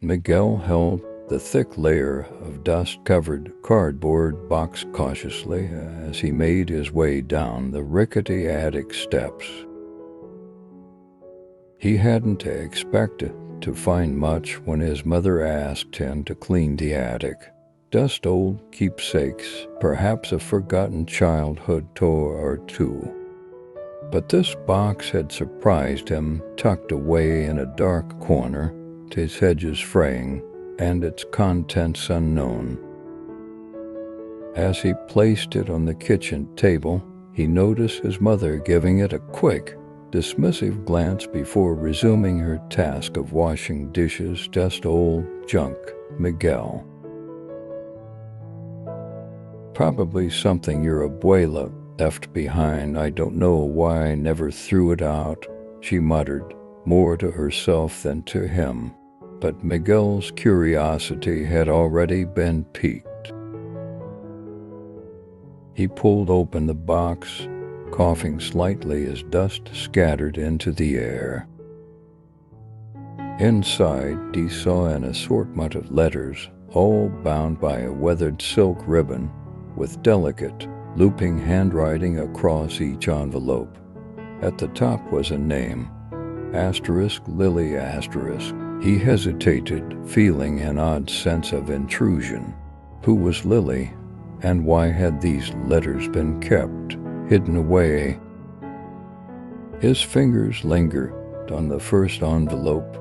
Miguel held the thick layer of dust-covered cardboard box cautiously as he made his way down the rickety attic steps. He hadn't expected to find much when his mother asked him to clean the attic. Just old keepsakes, perhaps a forgotten childhood toy or two. But this box had surprised him, tucked away in a dark corner, its edges fraying, and its contents unknown. As he placed it on the kitchen table, he noticed his mother giving it a quick, dismissive glance before resuming her task of washing dishes. Just old junk, Miguel. Probably something your abuela left behind. I don't know why I never threw it out, she muttered, more to herself than to him. But Miguel's curiosity had already been piqued. He pulled open the box, coughing slightly as dust scattered into the air. Inside, he saw an assortment of letters, all bound by a weathered silk ribbon, with delicate, looping handwriting across each envelope. At the top was a name, *Lily*. He hesitated, feeling an odd sense of intrusion. Who was Lily, and why had these letters been kept, hidden away? His fingers lingered on the first envelope,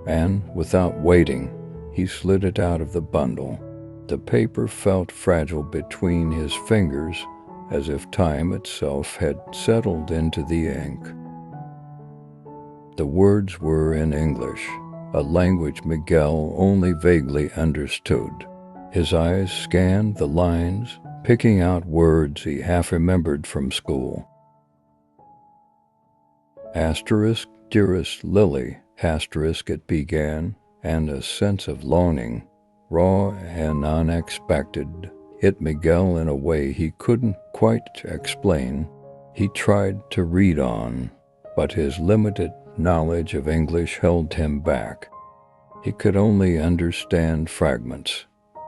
and, without waiting, he slid it out of the bundle. The paper felt fragile between his fingers, as if time itself had settled into the ink. The words were in English, a language Miguel only vaguely understood. His eyes scanned the lines, picking out words he half remembered from school. *Dearest Lily*, it began, and a sense of longing, raw and unexpected, hit Miguel in a way he couldn't quite explain. He tried to read on, but his limited knowledge of English held him back. He could only understand fragments,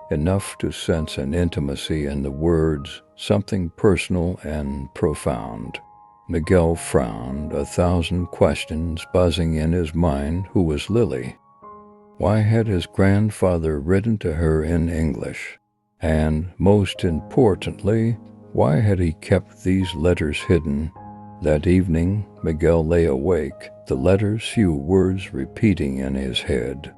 enough to sense an intimacy in the words, something personal and profound. Miguel frowned, 1,000 questions buzzing in his mind. Who was Lily? Why had his grandfather written to her in English? And, most importantly, why had he kept these letters hidden? That evening, Miguel lay awake, the letters' few words repeating in his head.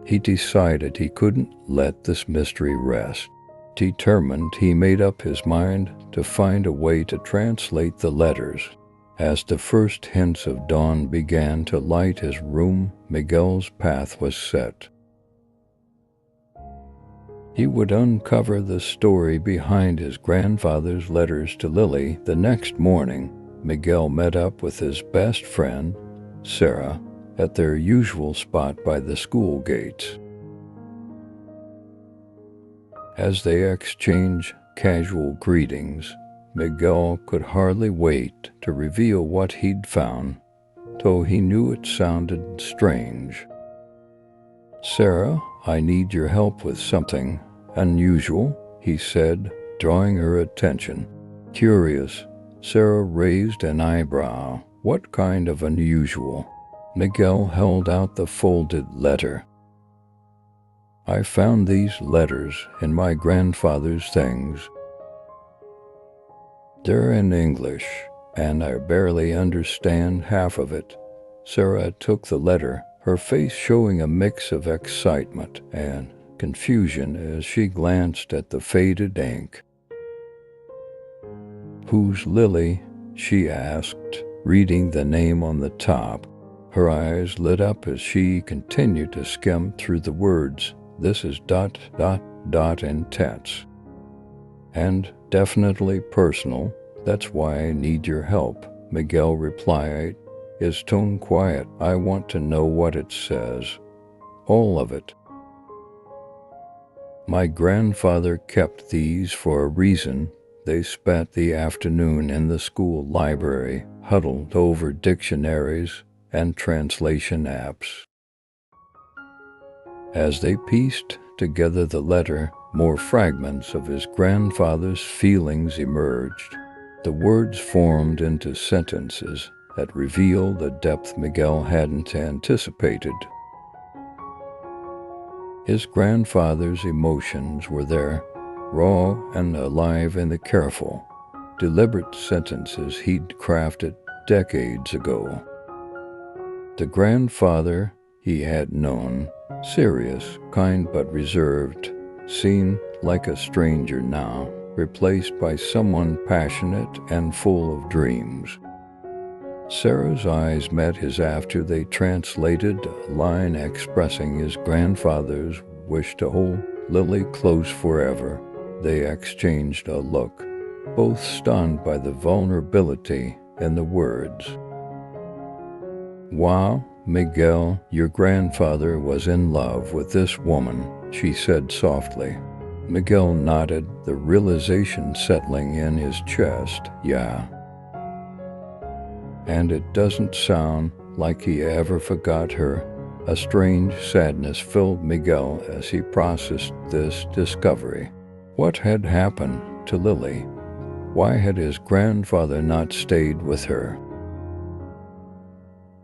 He decided he couldn't let this mystery rest. Determined, he made up his mind to find a way to translate the letters. As the first hints of dawn began to light his room, Miguel's path was set. He would uncover the story behind his grandfather's letters to Lily. The next morning, Miguel met up with his best friend, Sarah, at their usual spot by the school gates. As they exchanged casual greetings, Miguel could hardly wait to reveal what he'd found, though he knew it sounded strange. *Sarah, I need your help with something unusual,' he said, drawing her attention. Curious, Sarah raised an eyebrow. What kind of unusual? Miguel held out the folded letter. I found these letters in my grandfather's things. They're in English, and I barely understand half of it. Sarah took the letter, her face showing a mix of excitement and confusion as she glanced at the faded ink. Who's Lily? She asked, reading the name on the top. Her eyes lit up as she continued to skim through the words. This is ... intense. And definitely personal. That's why I need your help, Miguel replied, his tone quiet. I want to know what it says. All of it. My grandfather kept these for a reason. They spent the afternoon in the school library, huddled over dictionaries and translation apps. As they pieced together the letter, more fragments of his grandfather's feelings emerged. The words formed into sentences that revealed a depth Miguel hadn't anticipated. His grandfather's emotions were there, raw and alive in the careful, deliberate sentences he'd crafted decades ago. The grandfather he had known, serious, kind but reserved, seemed like a stranger now, replaced by someone passionate and full of dreams. Sarah's eyes met his after they translated a line expressing his grandfather's wish to hold Lily close forever. They exchanged a look, both stunned by the vulnerability in the words. "Wow, Miguel, your grandfather was in love with this woman," she said softly. Miguel nodded, the realization settling in his chest. "Yeah. And it doesn't sound like he ever forgot her." A strange sadness filled Miguel as he processed this discovery. What had happened to Lily? Why had his grandfather not stayed with her?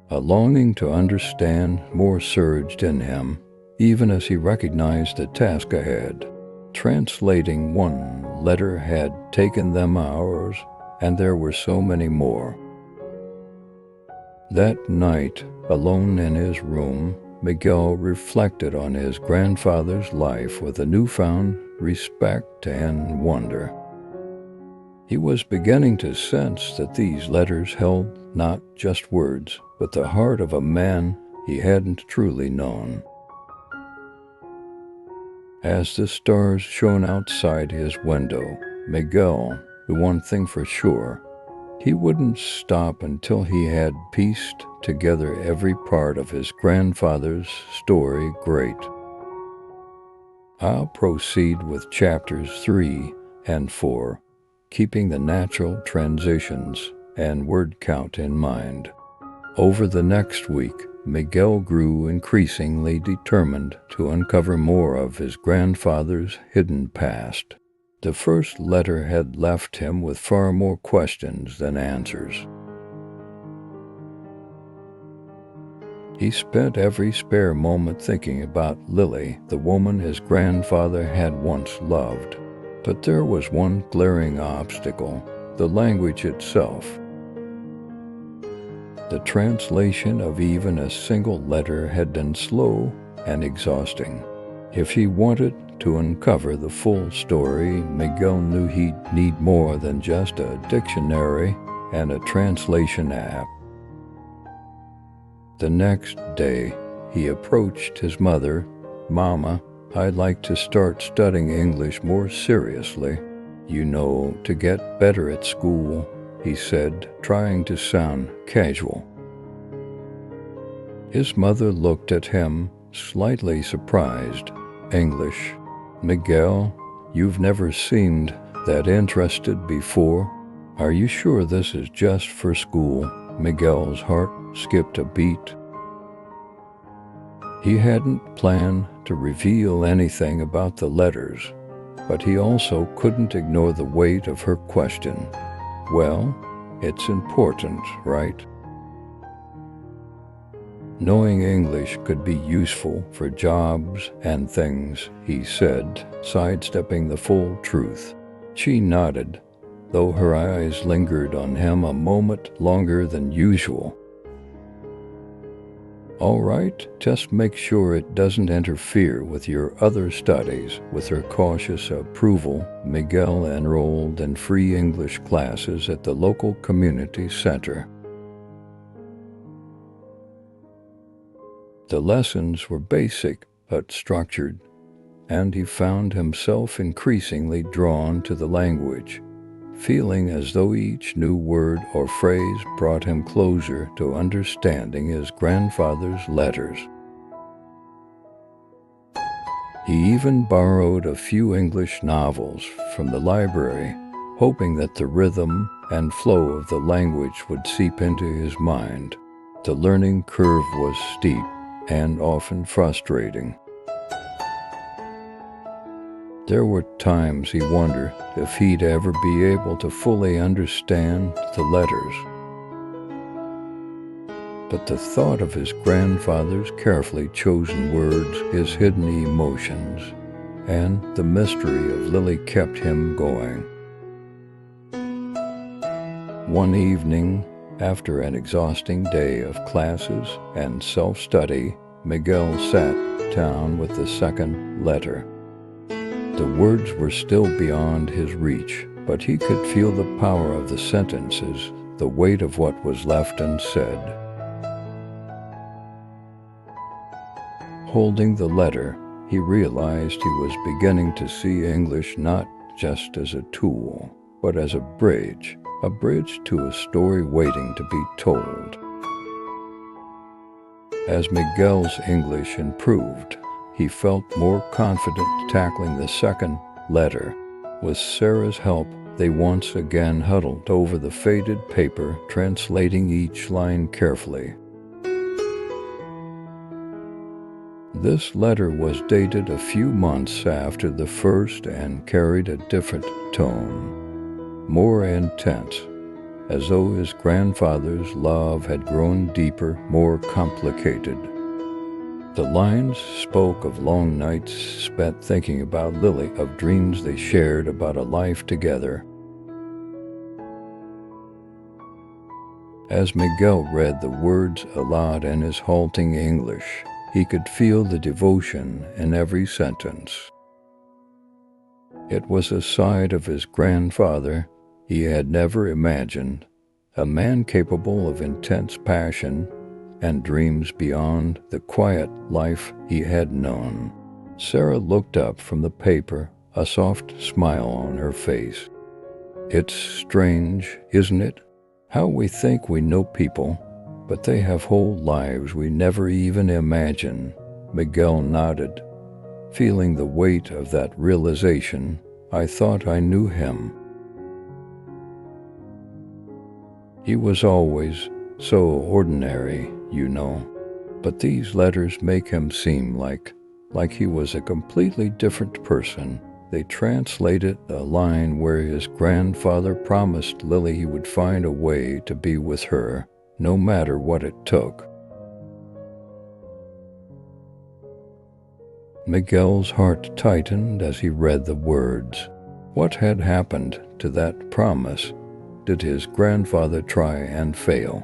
A longing to understand more surged in him, even as he recognized the task ahead. Translating one letter had taken them hours, and there were so many more. That night, alone in his room, Miguel reflected on his grandfather's life with a newfound respect and wonder. He was beginning to sense that these letters held not just words, but the heart of a man he hadn't truly known. As the stars shone outside his window, Miguel knew one thing for sure. He wouldn't stop until he had pieced together every part of his grandfather's story. Great. I'll proceed with chapters 3 and 4, keeping the natural transitions and word count in mind. Over the next week, Miguel grew increasingly determined to uncover more of his grandfather's hidden past. The first letter had left him with far more questions than answers. He spent every spare moment thinking about Lily, the woman his grandfather had once loved. But there was one glaring obstacle: the language itself. The translation of even a single letter had been slow and exhausting. If he wanted to uncover the full story, Miguel knew he'd need more than just a dictionary and a translation app. The next day, he approached his mother. "Mama, I'd like to start studying English more seriously. You know, to get better at school," he said, trying to sound casual. His mother looked at him, slightly surprised. "English? Miguel, you've never seemed that interested before. Are you sure this is just for school?" Miguel's heart skipped a beat. He hadn't planned to reveal anything about the letters, but he also couldn't ignore the weight of her question. "Well, it's important, right?" Knowing English could be useful for jobs and things, he said, sidestepping the full truth. She nodded, though her eyes lingered on him a moment longer than usual. "All right, just make sure it doesn't interfere with your other studies." With her cautious approval, Miguel enrolled in free English classes at the local community center. The lessons were basic but structured, and he found himself increasingly drawn to the language, feeling as though each new word or phrase brought him closer to understanding his grandfather's letters. He even borrowed a few English novels from the library, hoping that the rhythm and flow of the language would seep into his mind. The learning curve was steep and often frustrating. There were times he wondered if he'd ever be able to fully understand the letters. But the thought of his grandfather's carefully chosen words, his hidden emotions, and the mystery of Lily kept him going. One evening, after an exhausting day of classes and self-study, Miguel sat down with the second letter. The words were still beyond his reach, but he could feel the power of the sentences, the weight of what was left unsaid. Holding the letter, he realized he was beginning to see English not just as a tool, but as a bridge to a story waiting to be told. As Miguel's English improved, he felt more confident tackling the second letter. With Sarah's help, they once again huddled over the faded paper, translating each line carefully. This letter was dated a few months after the first and carried a different tone, more intense, as though his grandfather's love had grown deeper, more complicated. The lines spoke of long nights spent thinking about Lily, of dreams they shared about a life together. As Miguel read the words aloud in his halting English, he could feel the devotion in every sentence. It was a side of his grandfather he had never imagined, a man capable of intense passion and dreams beyond the quiet life he had known. Sarah looked up from the paper, a soft smile on her face. "It's strange, isn't it? How we think we know people, but they have whole lives we never even imagine." Miguel nodded, feeling the weight of that realization. "I thought I knew him. He was always so ordinary, you know. But these letters make him seem like he was a completely different person." They translated a line where his grandfather promised Lily he would find a way to be with her, no matter what it took. Miguel's heart tightened as he read the words. What had happened to that promise? Did his grandfather try and fail?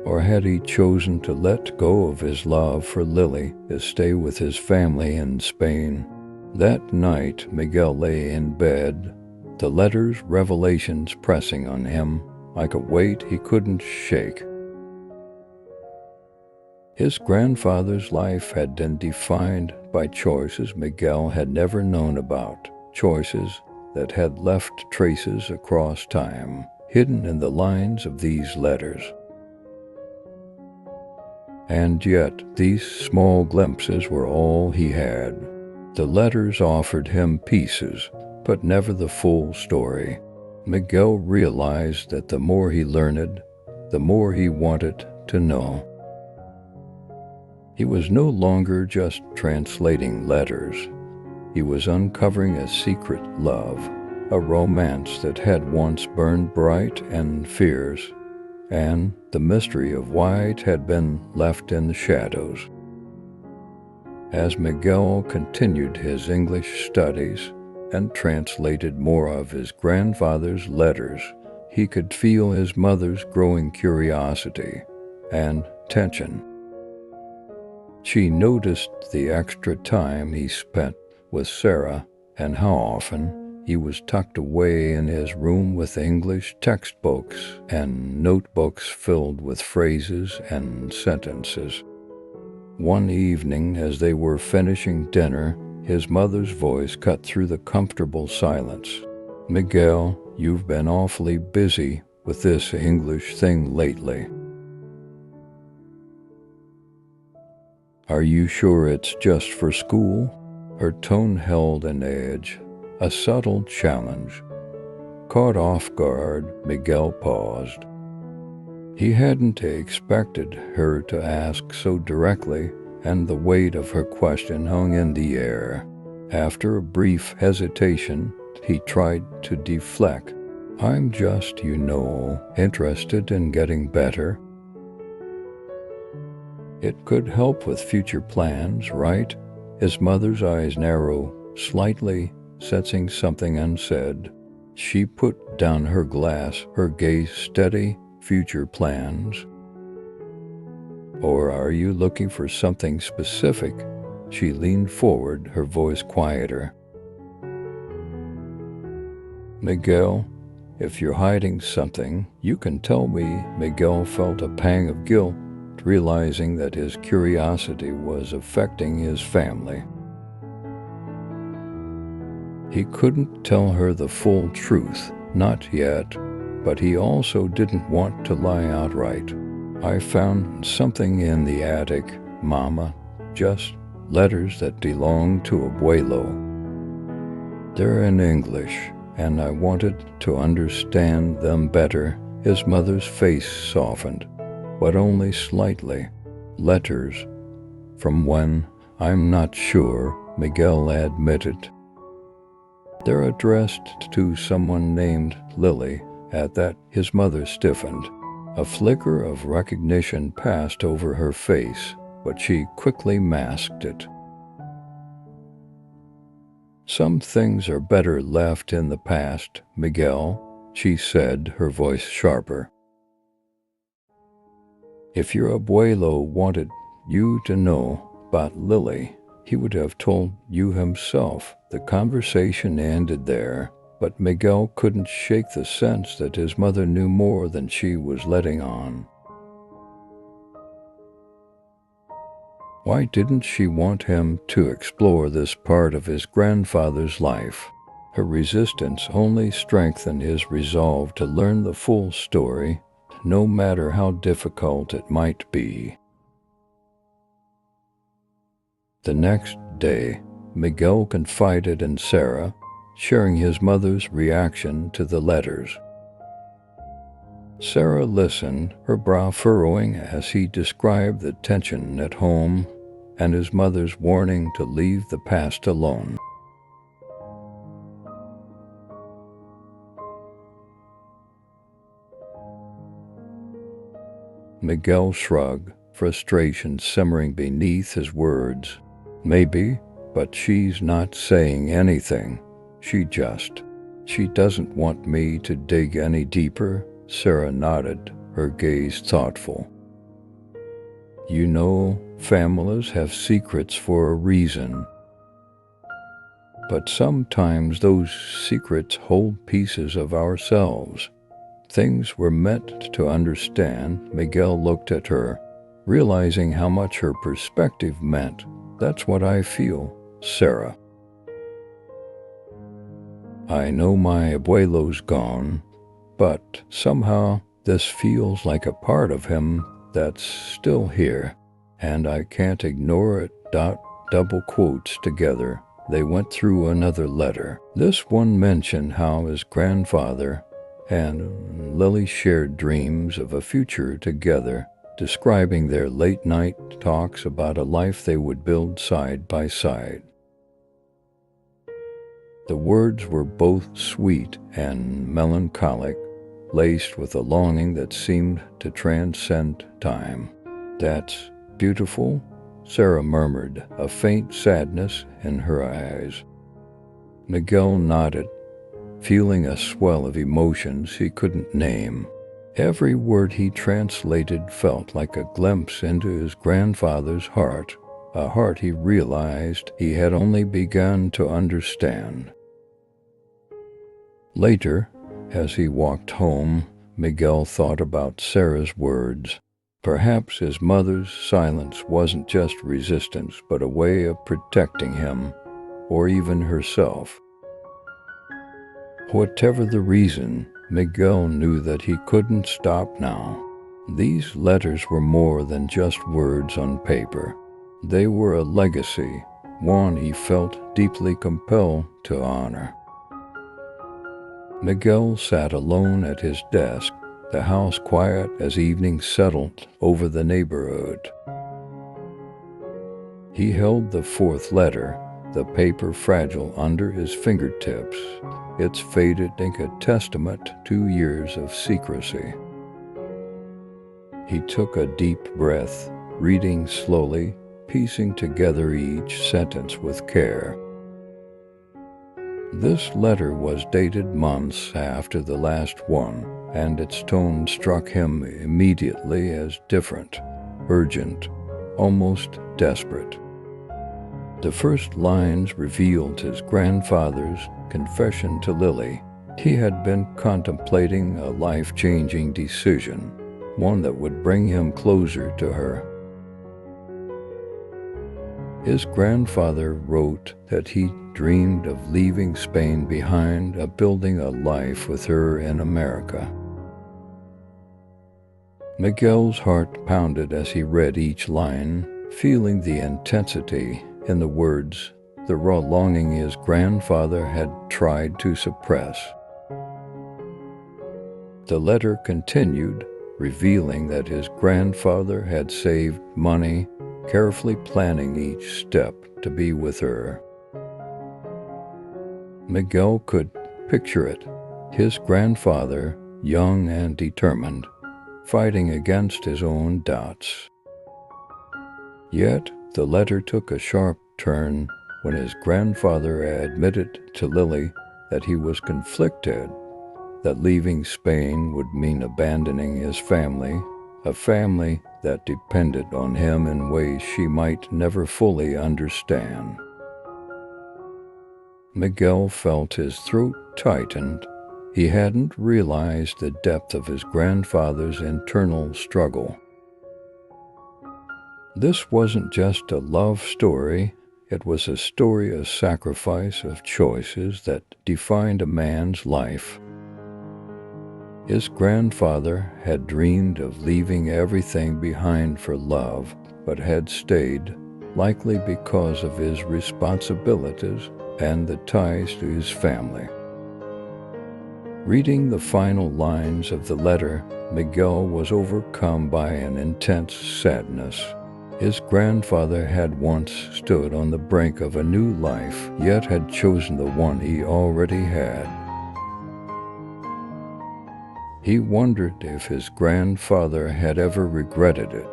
Or had he chosen to let go of his love for Lily to stay with his family in Spain? That night, Miguel lay in bed, the letters' revelations pressing on him like a weight he couldn't shake. His grandfather's life had been defined by choices Miguel had never known about, choices that had left traces across time, hidden in the lines of these letters. And yet, these small glimpses were all he had. The letters offered him pieces, but never the full story. Miguel realized that the more he learned, the more he wanted to know. He was no longer just translating letters. He was uncovering a secret love, a romance that had once burned bright and fierce, and the mystery of why it had been left in the shadows. As Miguel continued his English studies and translated more of his grandfather's letters, he could feel his mother's growing curiosity and tension. She noticed the extra time he spent with Sarah and how often he was tucked away in his room with English textbooks and notebooks filled with phrases and sentences. One evening, as they were finishing dinner, his mother's voice cut through the comfortable silence. "Miguel, you've been awfully busy with this English thing lately. Are you sure it's just for school?" Her tone held an edge, a subtle challenge. Caught off guard, Miguel paused. He hadn't expected her to ask so directly, and the weight of her question hung in the air. After a brief hesitation, he tried to deflect. I'm just, interested in getting better. It could help with future plans, right? His mother's eyes narrow slightly, sensing something unsaid. She put down her glass, her gaze steady. Future plans? Or are you looking for something specific? She leaned forward, her voice quieter. Miguel, if you're hiding something, you can tell me. Miguel felt a pang of guilt, realizing that his curiosity was affecting his family. He couldn't tell her the full truth, not yet, but he also didn't want to lie outright. I found something in the attic, Mama, just letters that belong to Abuelo. They're in English, and I wanted to understand them better. His mother's face softened, but only slightly. Letters from when? I'm not sure, Miguel admitted. They're addressed to someone named Lily. At that, his mother stiffened. A flicker of recognition passed over her face, but she quickly masked it. Some things are better left in the past, Miguel, she said, her voice sharper. If your abuelo wanted you to know about Lily, he would have told you himself. The conversation ended there, but Miguel couldn't shake the sense that his mother knew more than she was letting on. Why didn't she want him to explore this part of his grandfather's life? Her resistance only strengthened his resolve to learn the full story, no matter how difficult it might be. The next day, Miguel confided in Sarah, sharing his mother's reaction to the letters. Sarah listened, her brow furrowing as he described the tension at home and his mother's warning to leave the past alone. Miguel shrugged, frustration simmering beneath his words. Maybe, but she's not saying anything. She doesn't want me to dig any deeper. Sarah nodded, her gaze thoughtful. You know, families have secrets for a reason. But sometimes those secrets hold pieces of ourselves. Things we're meant to understand. Miguel looked at her, realizing how much her perspective meant. That's what I feel, Sarah. I know my abuelo's gone, but somehow this feels like a part of him that's still here, and I can't ignore it. Double quotes together. They went through another letter. This one mentioned how his grandfather and Lily shared dreams of a future together, describing their late-night talks about a life they would build side by side. The words were both sweet and melancholic, laced with a longing that seemed to transcend time. That's beautiful, Sarah murmured, a faint sadness in her eyes. Miguel nodded, feeling a swell of emotions he couldn't name. Every word he translated felt like a glimpse into his grandfather's heart, a heart he realized he had only begun to understand. Later, as he walked home, Miguel thought about Sarah's words. Perhaps his mother's silence wasn't just resistance, but a way of protecting him, or even herself. Whatever the reason, Miguel knew that he couldn't stop now. These letters were more than just words on paper. They were a legacy, one he felt deeply compelled to honor. Miguel sat alone at his desk, the house quiet as evening settled over the neighborhood. He held the fourth letter, the paper fragile under his fingertips, its faded ink a testament to years of secrecy. He took a deep breath, reading slowly, piecing together each sentence with care. This letter was dated months after the last one, and its tone struck him immediately as different, urgent, almost desperate. The first lines revealed his grandfather's confession to Lily. He had been contemplating a life-changing decision, one that would bring him closer to her. His grandfather wrote that he dreamed of leaving Spain behind, building a life with her in America. Miguel's heart pounded as he read each line, feeling the intensity in the words, the raw longing his grandfather had tried to suppress. The letter continued, revealing that his grandfather had saved money, carefully planning each step to be with her. Miguel could picture it, his grandfather, young and determined, fighting against his own doubts. Yet the letter took a sharp turn when his grandfather admitted to Lily that he was conflicted, that leaving Spain would mean abandoning his family, a family that depended on him in ways she might never fully understand. Miguel felt his throat tightened. He hadn't realized the depth of his grandfather's internal struggle. This wasn't just a love story, it was a story of sacrifice, of choices that defined a man's life. His grandfather had dreamed of leaving everything behind for love, but had stayed, likely because of his responsibilities and the ties to his family. Reading the final lines of the letter, Miguel was overcome by an intense sadness. His grandfather had once stood on the brink of a new life, yet had chosen the one he already had. He wondered if his grandfather had ever regretted it,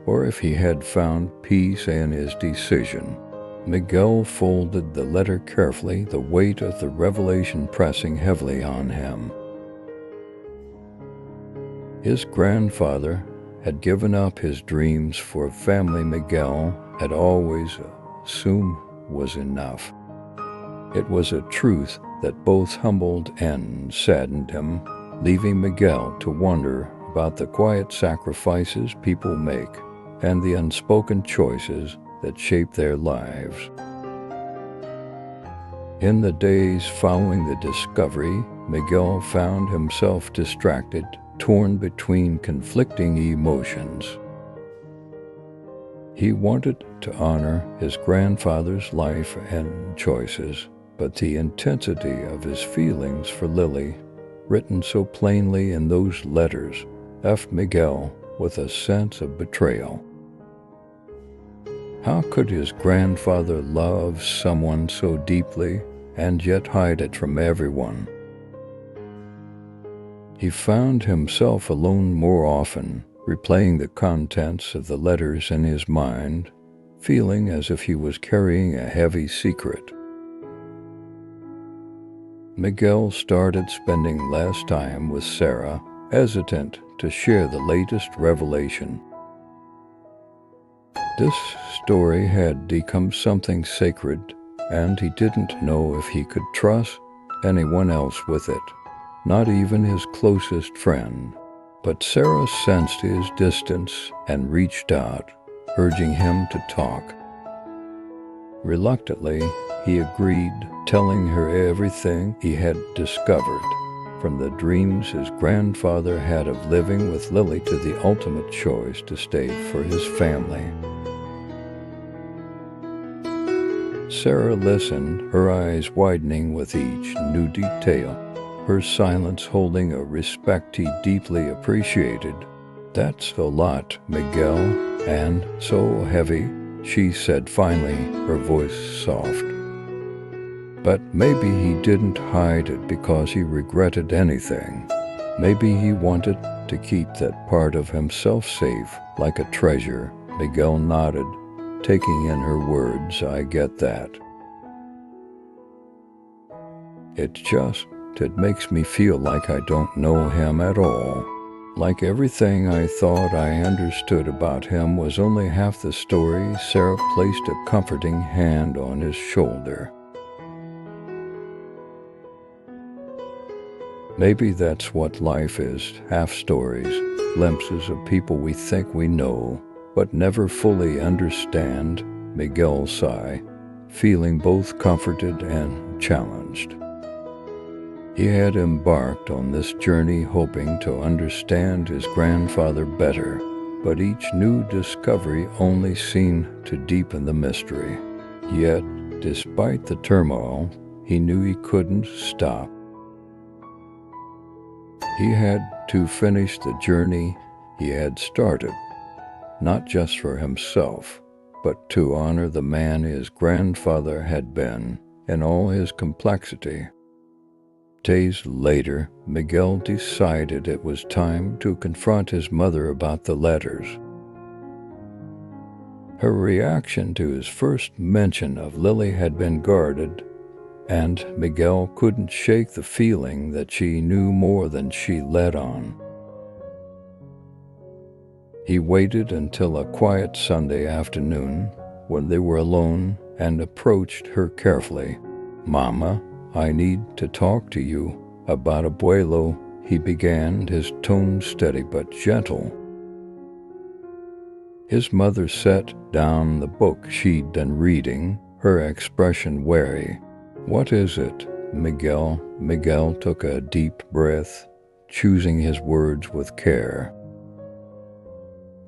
or if he had found peace in his decision. Miguel folded the letter carefully, the weight of the revelation pressing heavily on him. His grandfather had given up his dreams for a family Miguel had always assumed was enough. It was a truth that both humbled and saddened him, leaving Miguel to wonder about the quiet sacrifices people make and the unspoken choices that shape their lives. In the days following the discovery, Miguel found himself distracted, torn between conflicting emotions. He wanted to honor his grandfather's life and choices, but the intensity of his feelings for Lily, written so plainly in those letters, left Miguel with a sense of betrayal. How could his grandfather love someone so deeply and yet hide it from everyone? He found himself alone more often, replaying the contents of the letters in his mind, feeling as if he was carrying a heavy secret. Miguel started spending less time with Sarah, hesitant to share the latest revelation. This story had become something sacred, and he didn't know if he could trust anyone else with it, not even his closest friend. But Sarah sensed his distance and reached out, urging him to talk. Reluctantly, he agreed, telling her everything he had discovered, from the dreams his grandfather had of living with Lily to the ultimate choice to stay for his family. Sarah listened, her eyes widening with each new detail, her silence holding a respect he deeply appreciated. "That's a lot, Miguel, and so heavy," she said finally, her voice soft. But maybe he didn't hide it because he regretted anything. Maybe he wanted to keep that part of himself safe, like a treasure. Miguel nodded, taking in her words. I get that. It makes me feel like I don't know him at all. Like everything I thought I understood about him was only half the story. Sarah placed a comforting hand on his shoulder. Maybe that's what life is, half stories, glimpses of people we think we know, but never fully understand. Miguel sighed, feeling both comforted and challenged. He had embarked on this journey hoping to understand his grandfather better, but each new discovery only seemed to deepen the mystery. Yet, despite the turmoil, he knew he couldn't stop. He had to finish the journey he had started, not just for himself, but to honor the man his grandfather had been in all his complexity. Days later, Miguel decided it was time to confront his mother about the letters. Her reaction to his first mention of Lily had been guarded, and Miguel couldn't shake the feeling that she knew more than she let on. He waited until a quiet Sunday afternoon when they were alone and approached her carefully. "Mama, I need to talk to you about Abuelo," he began, his tone steady but gentle. His mother set down the book she'd been reading, her expression wary. "What is it, Miguel?" Miguel took a deep breath, choosing his words with care.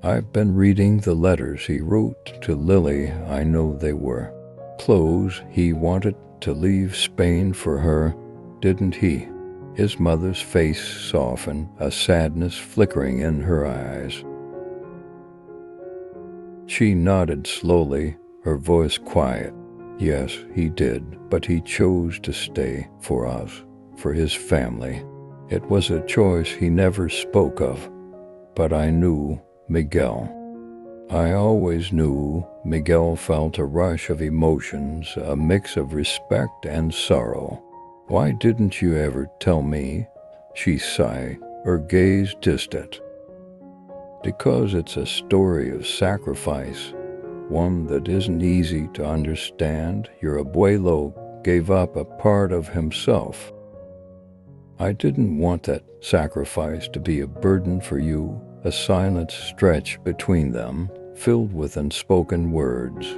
"I've been reading the letters he wrote to Lily. I know they were clothes. He wanted to leave Spain for her, didn't he?" His mother's face softened, a sadness flickering in her eyes. She nodded slowly, her voice quiet. "Yes, he did, but he chose to stay for us, for his family. It was a choice he never spoke of, but I knew, Miguel. I always knew." Miguel felt a rush of emotions, a mix of respect and sorrow. "Why didn't you ever tell me?" she sighed, her gaze distant. "Because it's a story of sacrifice, one that isn't easy to understand. Your abuelo gave up a part of himself. I didn't want that sacrifice to be a burden for you." A silence stretched between them, filled with unspoken words.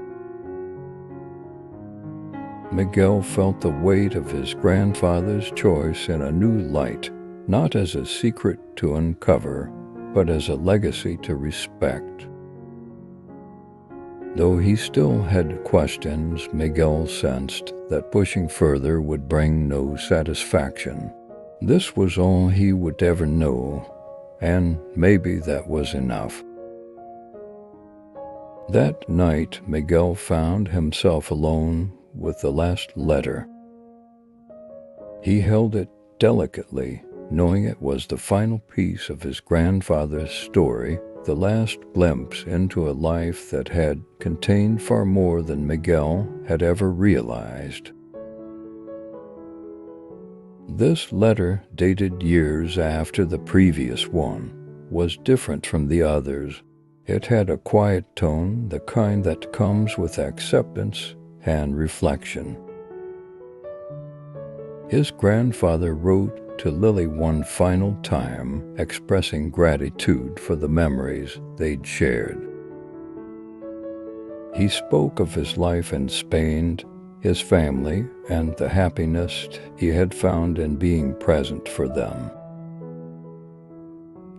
Miguel felt the weight of his grandfather's choice in a new light, not as a secret to uncover, but as a legacy to respect. Though he still had questions, Miguel sensed that pushing further would bring no satisfaction. This was all he would ever know, and maybe that was enough. That night, Miguel found himself alone with the last letter. He held it delicately, knowing it was the final piece of his grandfather's story, the last glimpse into a life that had contained far more than Miguel had ever realized. This letter, dated years after the previous one, was different from the others. It had a quiet tone, the kind that comes with acceptance and reflection. His grandfather wrote to Lily one final time, expressing gratitude for the memories they'd shared. He spoke of his life in Spain, his family, and the happiness he had found in being present for them.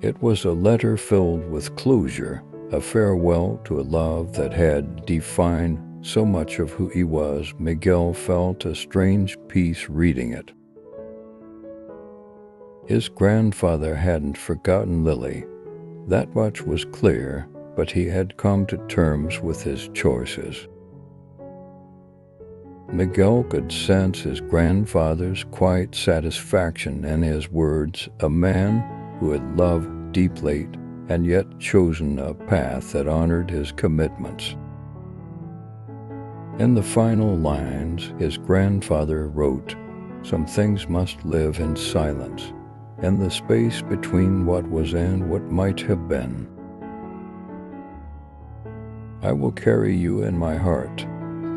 It was a letter filled with closure, a farewell to a love that had defined so much of who he was. Miguel felt a strange peace reading it. His grandfather hadn't forgotten Lily. That much was clear, but he had come to terms with his choices. Miguel could sense his grandfather's quiet satisfaction in his words, a man who had loved deeply and yet chosen a path that honored his commitments. In the final lines, his grandfather wrote, "Some things must live in silence, in the space between what was and what might have been. I will carry you in my heart,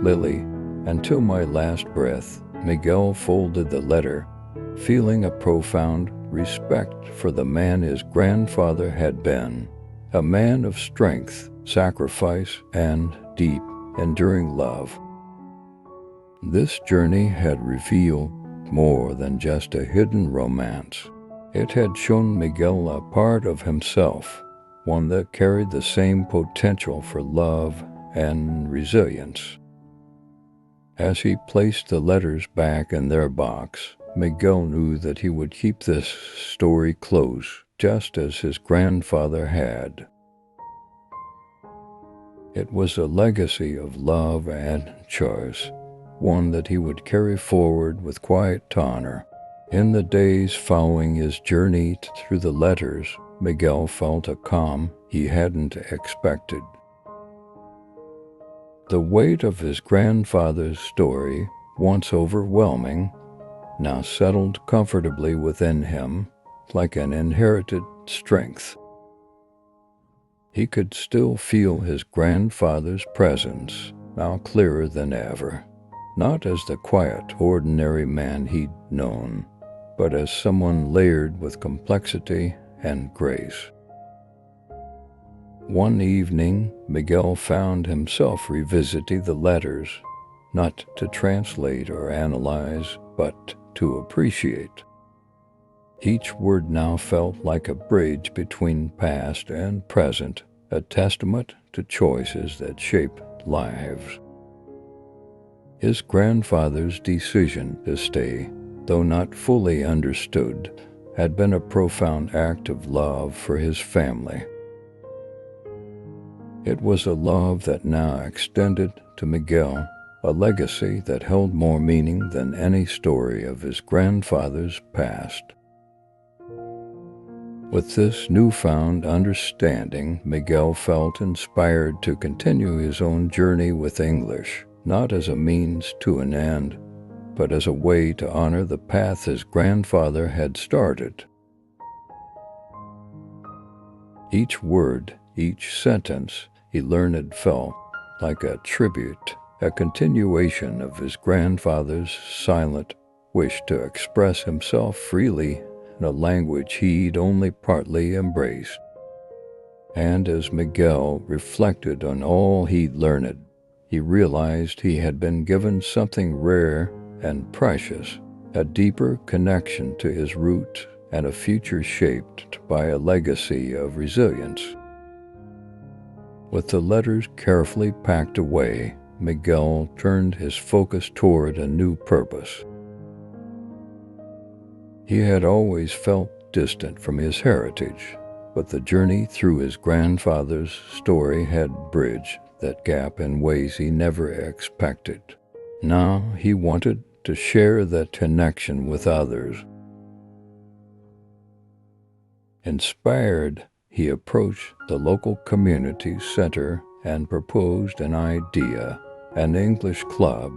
Lily, until my last breath." Miguel folded the letter, feeling a profound respect for the man his grandfather had been, a man of strength, sacrifice, and deep, enduring love. This journey had revealed more than just a hidden romance. It had shown Miguel a part of himself, one that carried the same potential for love and resilience. As he placed the letters back in their box, Miguel knew that he would keep this story close, just as his grandfather had. It was a legacy of love and choice, one that he would carry forward with quiet honor. In the days following his journey through the letters, Miguel felt a calm he hadn't expected. The weight of his grandfather's story, once overwhelming, now settled comfortably within him like an inherited strength. He could still feel his grandfather's presence, now clearer than ever, not as the quiet, ordinary man he'd known, but as someone layered with complexity and grace. One evening, Miguel found himself revisiting the letters, not to translate or analyze, but to appreciate. Each word now felt like a bridge between past and present, a testament to choices that shaped lives. His grandfather's decision to stay, though not fully understood, had been a profound act of love for his family. It was a love that now extended to Miguel, a legacy that held more meaning than any story of his grandfather's past. With this newfound understanding, Miguel felt inspired to continue his own journey with English, not as a means to an end, but as a way to honor the path his grandfather had started. Each word, each sentence he learned felt like a tribute, a continuation of his grandfather's silent wish to express himself freely in a language he'd only partly embraced. And as Miguel reflected on all he'd learned, he realized he had been given something rare and precious, a deeper connection to his roots and a future shaped by a legacy of resilience. With the letters carefully packed away, Miguel turned his focus toward a new purpose. He had always felt distant from his heritage, but the journey through his grandfather's story had bridged that gap in ways he never expected. Now he wanted to share that connection with others. Inspired, he approached the local community center and proposed an idea, an English club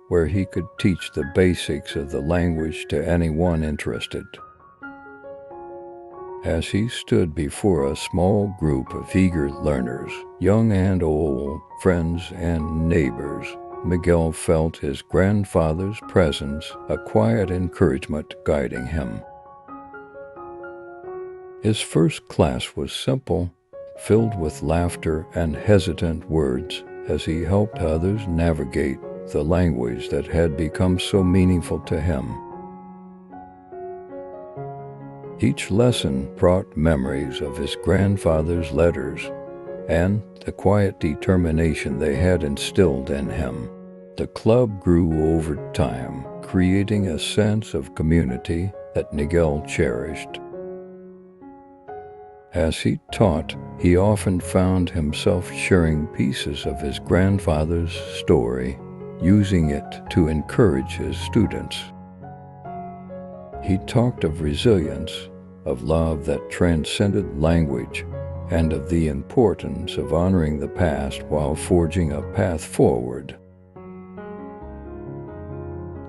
where he could teach the basics of the language to anyone interested. As he stood before a small group of eager learners, young and old, friends and neighbors, Miguel felt his grandfather's presence, a quiet encouragement guiding him. His first class was simple, filled with laughter and hesitant words as he helped others navigate the language that had become so meaningful to him. Each lesson brought memories of his grandfather's letters and the quiet determination they had instilled in him. The club grew over time, creating a sense of community that Miguel cherished. As he taught, he often found himself sharing pieces of his grandfather's story, using it to encourage his students. He talked of resilience, of love that transcended language, and of the importance of honoring the past while forging a path forward.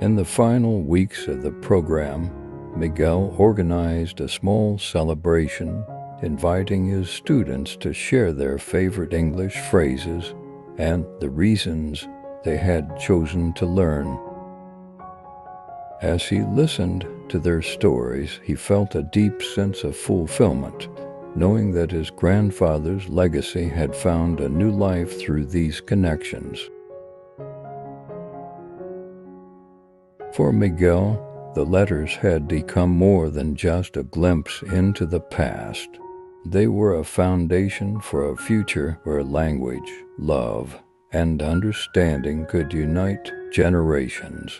In the final weeks of the program, Miguel organized a small celebration, inviting his students to share their favorite English phrases and the reasons they had chosen to learn. As he listened to their stories, he felt a deep sense of fulfillment, knowing that his grandfather's legacy had found a new life through these connections. For Miguel, the letters had become more than just a glimpse into the past. They were a foundation for a future where language, love, and understanding could unite generations.